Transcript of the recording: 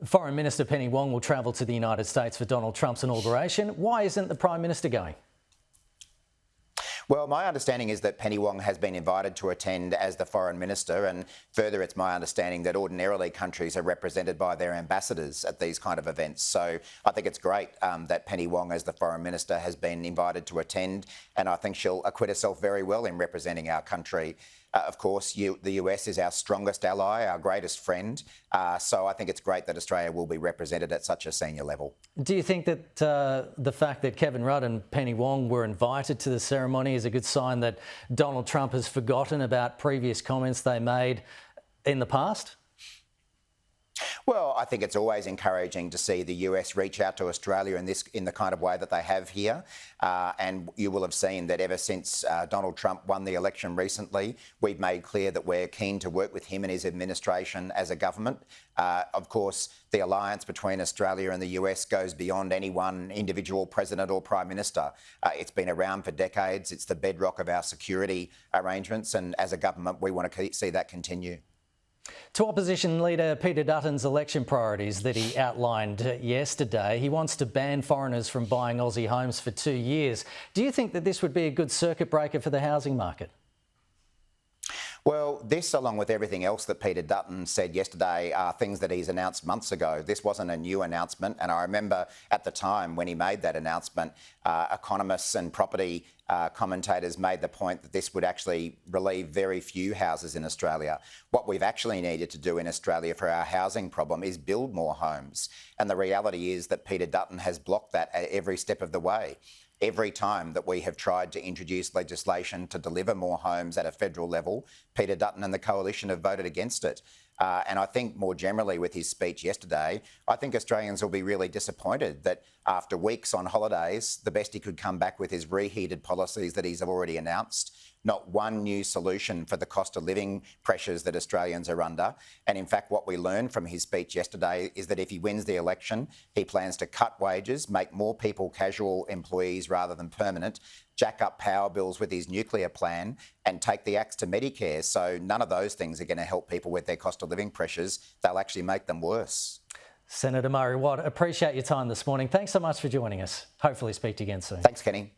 Foreign Minister Penny Wong will travel to the United States for Donald Trump's inauguration. Why isn't the Prime Minister going? Well, my understanding is that Penny Wong has been invited to attend as the Foreign Minister, and further it's my understanding that ordinarily countries are represented by their ambassadors at these kind of events. So I think it's great that Penny Wong as the Foreign Minister has been invited to attend, and I think she'll acquit herself very well in representing our country. Of course, the US is our strongest ally, our greatest friend, so I think it's great that Australia will be represented at such a senior level. Do you think that the fact that Kevin Rudd and Penny Wong were invited to the ceremony is a good sign that Donald Trump has forgotten about previous comments they made in the past? Well, I think it's always encouraging to see the US reach out to Australia in the kind of way that they have here. And you will have seen that ever since Donald Trump won the election recently, we've made clear that we're keen to work with him and his administration as a government. Of course, the alliance between Australia and the US goes beyond any one individual president or prime minister. It's been around for decades. It's the bedrock of our security arrangements. And as a government, we want to see that continue. To Opposition Leader Peter Dutton's election priorities that he outlined yesterday, he wants to ban foreigners from buying Aussie homes for 2 years. Do you think that this would be a good circuit breaker for the housing market? Well, this, along with everything else that Peter Dutton said yesterday, are things that he's announced months ago. This wasn't a new announcement, and I remember at the time when he made that announcement, economists and property commentators made the point that this would actually relieve very few houses in Australia. What we've actually needed to do in Australia for our housing problem is build more homes. And the reality is that Peter Dutton has blocked that at every step of the way. Every time that we have tried to introduce legislation to deliver more homes at a federal level, Peter Dutton and the coalition have voted against it. And I think more generally with his speech yesterday, I think Australians will be really disappointed that after weeks on holidays, the best he could come back with is reheated policies that he's already announced. Not one new solution for the cost of living pressures that Australians are under. And in fact, what we learned from his speech yesterday is that if he wins the election, he plans to cut wages, make more people casual employees rather than permanent, jack up power bills with his nuclear plan, and take the axe to Medicare. So none of those things are going to help people with their cost of living pressures. They'll actually make them worse. Senator Murray Watt, appreciate your time this morning. Thanks so much for joining us. Hopefully speak to you again soon. Thanks, Kenny.